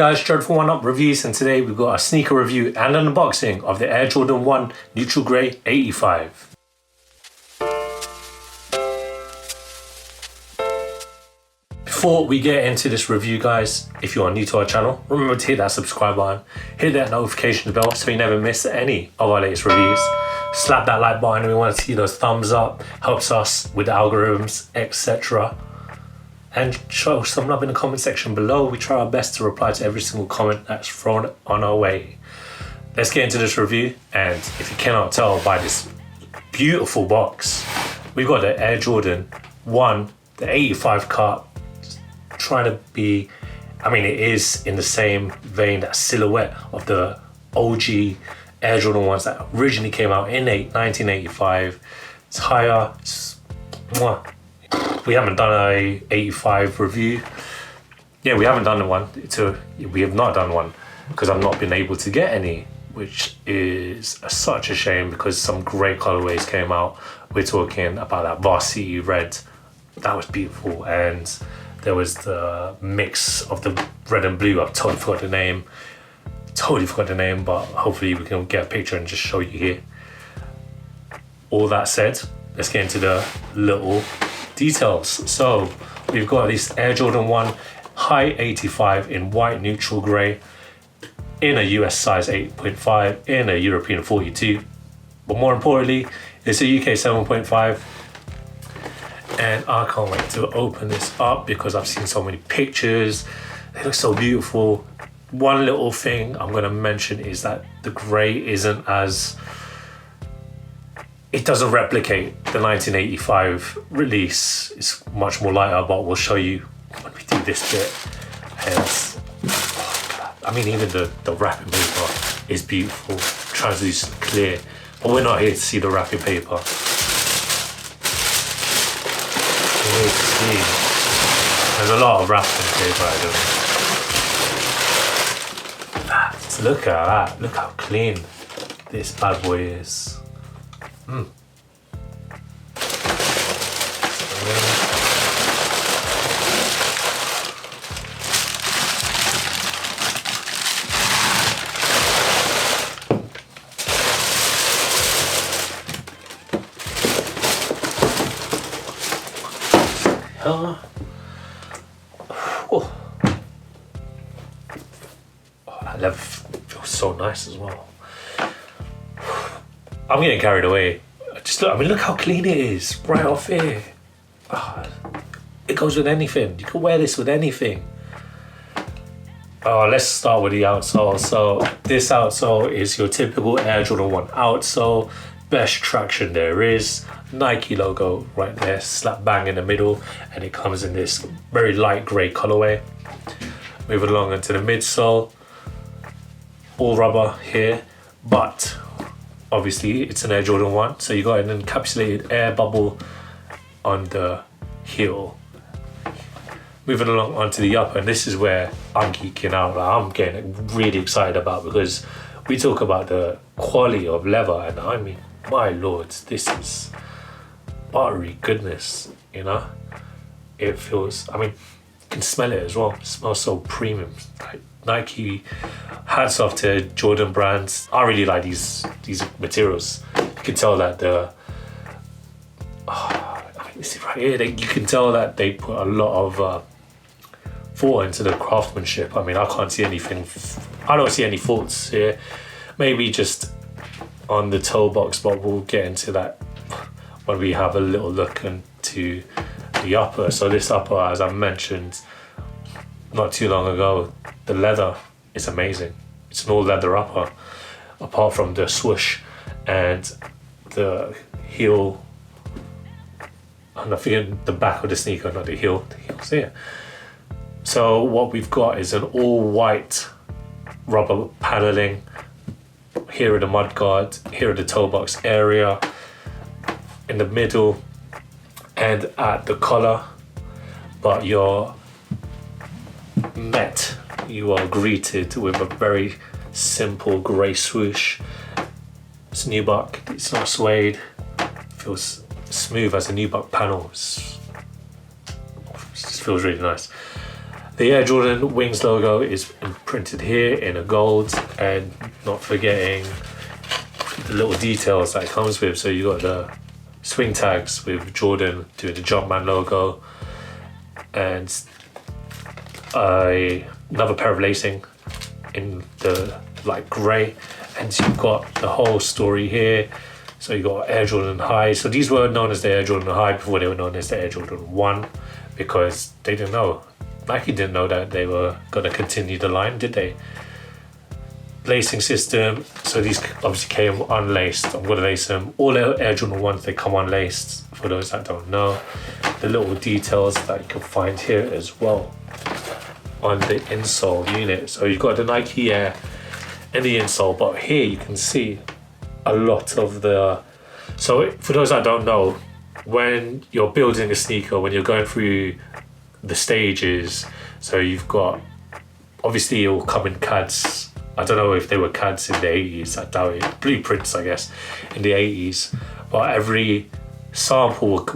guys, Gerald from Oneupreviewz, and today we've got a sneaker review and an unboxing of the Air Jordan 1 Neutral Grey 85. Before we get into this review, guys, if you are new to our channel, remember to hit that subscribe button, hit that notification bell so you never miss any of our latest reviews. Slap that like button, we want to see those thumbs up, helps us with the algorithms, etc. And show some love in the comment section below. We try our best to reply to every single comment that's thrown on our way. Let's get into this review, and if you cannot tell by this beautiful box, we've got the Air Jordan 1, the 85 cut, trying to be, it is in the same vein, that silhouette of the OG Air Jordan 1s that originally came out in 1985. It's higher, mwah. We haven't done a 85 review. Yeah, we haven't done one. We have not done one because I've not been able to get any, which is such a shame because some great colorways came out. We're talking about that Varsity Red. That was beautiful. And there was the mix of the red and blue. I've totally forgot the name, but hopefully we can get a picture and just show you here. All that said, let's get into the little details. So we've got this Air Jordan 1 high 85 in white neutral grey, in a US size 8.5, in a European 42, but more importantly it's a UK 7.5. and I can't wait to open this up because I've seen so many pictures. They look so beautiful. One little thing I'm going to mention is that the grey isn't as, it doesn't replicate the 1985 release. It's much more lighter, but we'll show you when we do this bit. And even the wrapping paper is beautiful, translucent, clear, but we're not here to see the wrapping paper. We're here to see, there's a lot of wrapping paper I do. Look at that, look how clean this bad boy is. That leather feels so nice as well. I'm getting carried away. Just look, look how clean it is right off here. It goes with anything. You can wear this with anything. Let's start with the outsole. So this outsole is your typical Air Jordan 1 outsole. Best traction there is. Nike logo right there, slap bang in the middle, and it comes in this very light grey colorway. Moving along into the midsole. All rubber here, but obviously it's an Air Jordan 1, so you got an encapsulated air bubble on the heel. Moving along onto the upper, and this is where I'm geeking out. I'm getting really excited about, because we talk about the quality of leather, and my lord, this is buttery goodness, It feels, you can smell it as well. It smells so premium. Like Nike, hats off to Jordan brands. I really like these materials. You can tell that this is right here. You can tell that they put a lot of thought into the craftsmanship. I can't see anything. I don't see any faults here. Maybe just on the toe box, but we'll get into that when we have a little look into the upper. So this upper, as I mentioned not too long ago, the leather is amazing. It's an all leather upper, apart from the swoosh and the heel. And I think the back of the sneaker, not the heel. The heel's here. So what we've got is an all white rubber paneling. Here are the mud guard, here are the toe box area, in the middle and at the collar, but you are greeted with a very simple grey swoosh. It's nubuck, it's not suede, it feels smooth as a nubuck panel. It just feels really nice. The Air Jordan Wings logo is imprinted here in a gold, and not forgetting the little details that it comes with. So you got the swing tags with Jordan doing the Jumpman logo, and another pair of lacing in the light grey, and you've got the whole story here. So you got Air Jordan High. So these were known as the Air Jordan High before they were known as the Air Jordan 1, because they didn't know. Nike didn't know that they were going to continue the line, did they? Lacing system. So these obviously came unlaced. I'm going to lace them. All Air Jordan 1s, they come unlaced, for those that don't know. The little details that you can find here as well on the insole unit. So you've got the Nike Air in the insole, but here you can see a lot of the... So for those that don't know, when you're building a sneaker, when you're going through the stages, so you've got, obviously it will come in CADs. I don't know if they were CADs in the 80s, I doubt it. Blueprints, I guess, in the 80s. But every sample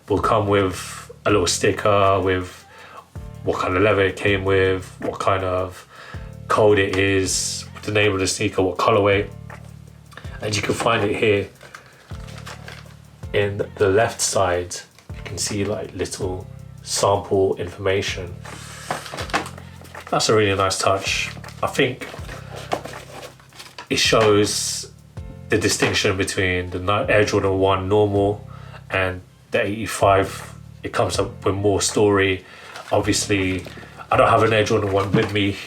will come with a little sticker with what kind of leather it came with, what kind of code it is, the name of the sneaker, what colorway. And you can find it here in the left side. You can see like little sample information. That's a really nice touch. I think it shows the distinction between the Air Jordan 1 normal and the 85. It comes up with more story. Obviously, I don't have an Air Jordan 1 with me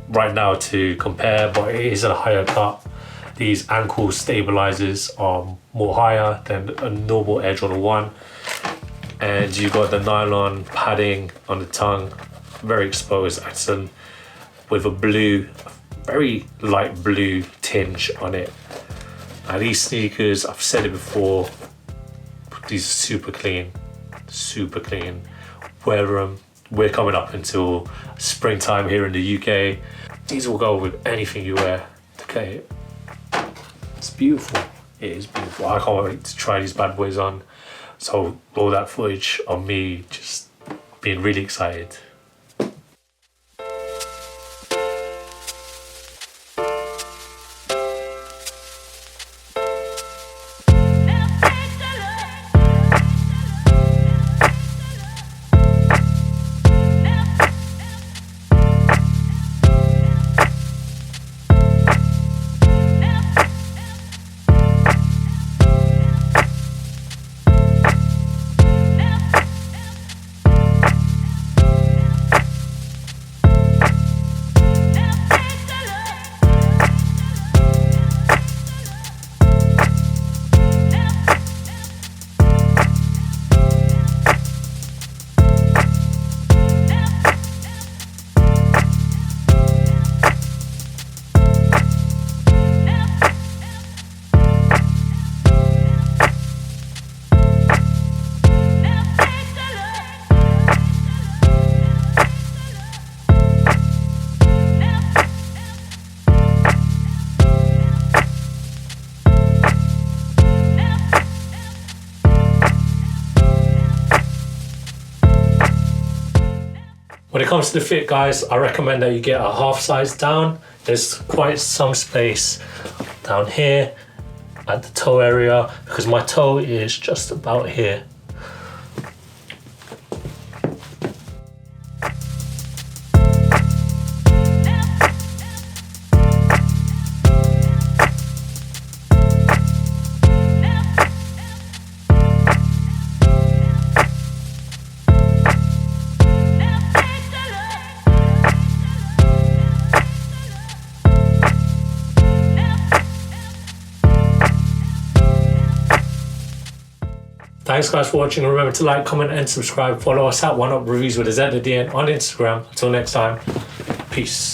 right now to compare, but it is a higher cut. These ankle stabilizers are more higher than a normal Air Jordan 1. And you got the nylon padding on the tongue, very exposed accent with a blue, very light blue tinge on it. Now these sneakers, I've said it before, these are super clean, super clean. We're coming up until springtime here in the UK. These will go with anything you wear. Okay, it's beautiful. It is beautiful. I can't wait to try these bad boys on. So all that footage of me just being really excited. When it comes to the fit, guys, I recommend that you get a half size down. There's quite some space down here at the toe area because my toe is just about here. Thanks guys for watching. Remember to like, comment and subscribe. Follow us at Oneupreviewz with a Z at the end on Instagram. Until next time, peace.